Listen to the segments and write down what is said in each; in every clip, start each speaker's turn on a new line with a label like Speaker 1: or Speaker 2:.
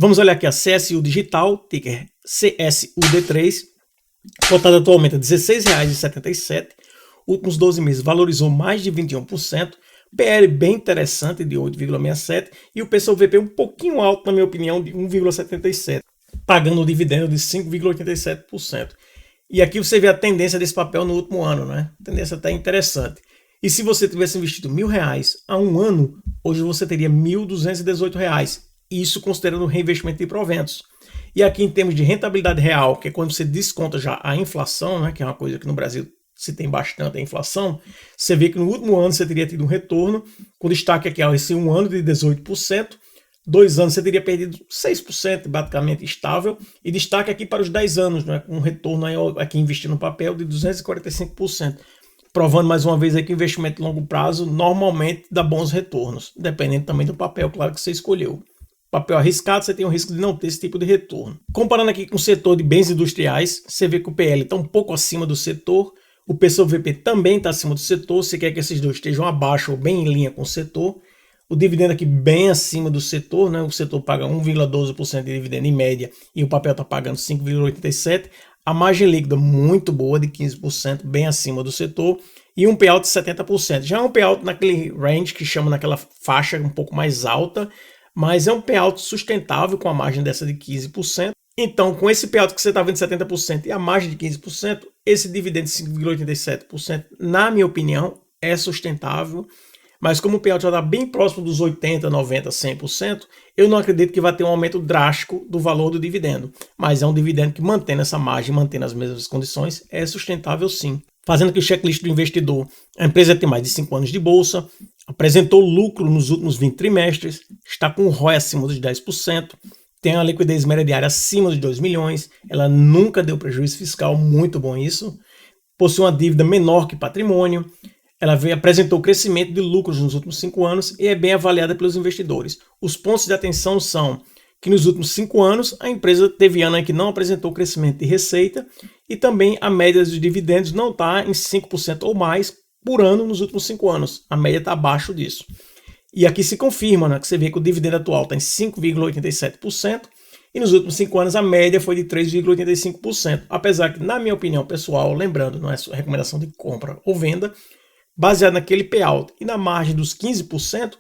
Speaker 1: Vamos olhar aqui a CSU Digital, ticker CSUD3, cotada atualmente a R$ 16,77. Últimos 12 meses valorizou mais de 21%, PL bem interessante de 8,67 e o PSOVP um pouquinho alto, na minha opinião, de 1,77, pagando um dividendo de 5,87%. E aqui você vê a tendência desse papel no último ano, né? A tendência está interessante. E se você tivesse investido R$1.000 há um ano, hoje você teria R$ 1.218. Isso considerando o reinvestimento de proventos. E aqui em termos de rentabilidade real, que é quando você desconta já a inflação, né, que é uma coisa que no Brasil se tem bastante a inflação, você vê que no último ano você teria tido um retorno, com destaque aqui a esse um ano de 18%, 2 anos você teria perdido 6%, basicamente estável, e destaque aqui para os 10 anos, né, com um retorno aí, aqui investindo no papel de 245%, provando mais uma vez aí que o investimento de longo prazo normalmente dá bons retornos, dependendo também do papel, claro, que você escolheu. Papel arriscado, você tem o risco de não ter esse tipo de retorno. Comparando aqui com o setor de bens industriais, você vê que o PL está um pouco acima do setor, o PSOVP também está acima do setor, você quer que esses dois estejam abaixo ou bem em linha com o setor. O dividendo aqui bem acima do setor, né? O setor paga 1,12% de dividendo em média e o papel está pagando 5,87%. A margem líquida muito boa, de 15%, bem acima do setor. E um payout de 70%. Já é um payout naquele range que chama naquela faixa um pouco mais alta, mas é um payout sustentável com a margem dessa de 15%. Então, com esse payout que você está vendo de 70% e a margem de 15%, esse dividendo de 5,87%, na minha opinião, é sustentável. Mas como o payout já está bem próximo dos 80%, 90%, 100%, eu não acredito que vai ter um aumento drástico do valor do dividendo. Mas é um dividendo que, mantendo essa margem, mantendo as mesmas condições, é sustentável sim. Fazendo aqui o checklist do investidor, a empresa tem mais de 5 anos de bolsa, apresentou lucro nos últimos 20 trimestres, está com um ROI acima dos 10%, tem uma liquidez média diária acima de 2 milhões, ela nunca deu prejuízo fiscal, muito bom isso, possui uma dívida menor que patrimônio, ela apresentou crescimento de lucros nos últimos 5 anos e é bem avaliada pelos investidores. Os pontos de atenção são que nos últimos 5 anos a empresa teve ano em que não apresentou crescimento de receita e também a média dos dividendos não está em 5% ou mais por ano nos últimos 5 anos. A média está abaixo disso. E aqui se confirma, né, que você vê que o dividendo atual está em 5,87% e nos últimos 5 anos a média foi de 3,85%. Apesar que, na minha opinião pessoal, lembrando, não é recomendação de compra ou venda, baseado naquele payout e na margem dos 15%,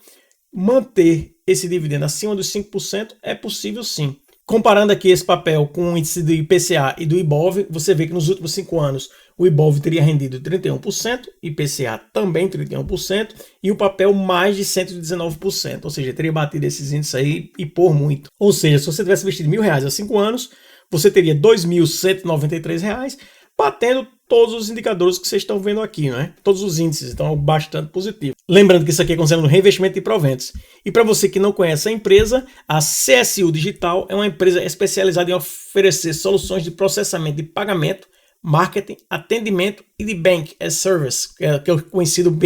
Speaker 1: manter esse dividendo acima dos 5% é possível sim. Comparando aqui esse papel com o índice do IPCA e do IBOV, você vê que nos últimos 5 anos o IBOV teria rendido 31%, IPCA também 31% e o papel mais de 119%, ou seja, teria batido esses índices aí e por muito. Ou seja, se você tivesse investido R$1.000 há 5 anos, você teria R$2.193, batendo todos os indicadores que vocês estão vendo aqui, né? Todos os índices, então é bastante positivo. Lembrando que isso aqui é considerado reinvestimento de proventos. E para você que não conhece a empresa, a CSU Digital é uma empresa especializada em oferecer soluções de processamento de pagamento, marketing, atendimento e de Bank as Service, que é o conhecido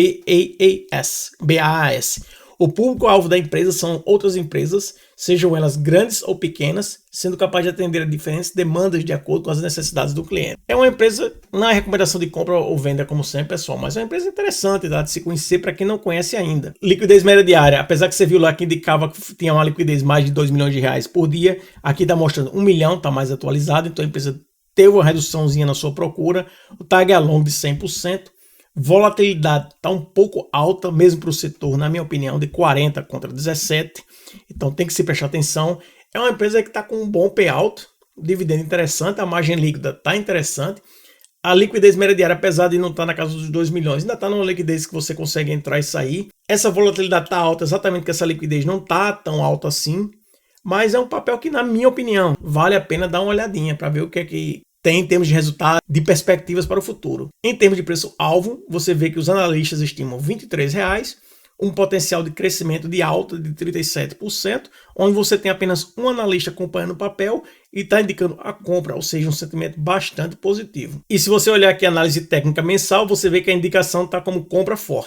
Speaker 1: BaaS. O público-alvo da empresa são outras empresas, sejam elas grandes ou pequenas, sendo capaz de atender a diferentes demandas de acordo com as necessidades do cliente. É uma empresa, não é recomendação de compra ou venda como sempre, pessoal, mas é uma empresa interessante, de se conhecer para quem não conhece ainda. Liquidez média diária, apesar que você viu lá que indicava que tinha uma liquidez mais de R$2 milhões por dia, aqui está mostrando 1 milhão, está mais atualizado, então a empresa teve uma reduçãozinha na sua procura, o tag along de 100%, volatilidade está um pouco alta, mesmo para o setor, na minha opinião, de 40 contra 17, então tem que se prestar atenção. É uma empresa que está com um bom payout, dividendo interessante, a margem líquida está interessante, a liquidez média diária, apesar de não estar na casa dos 2 milhões, ainda está numa liquidez que você consegue entrar e sair. Essa volatilidade está alta, exatamente porque essa liquidez não está tão alta assim, mas é um papel que, na minha opinião, vale a pena dar uma olhadinha para ver o que é que tem em termos de resultado, de perspectivas para o futuro. Em termos de preço-alvo, você vê que os analistas estimam R$23, um potencial de crescimento de alta de 37%, onde você tem apenas um analista acompanhando o papel e está indicando a compra, ou seja, um sentimento bastante positivo. E se você olhar aqui a análise técnica mensal, você vê que a indicação está como compra forte.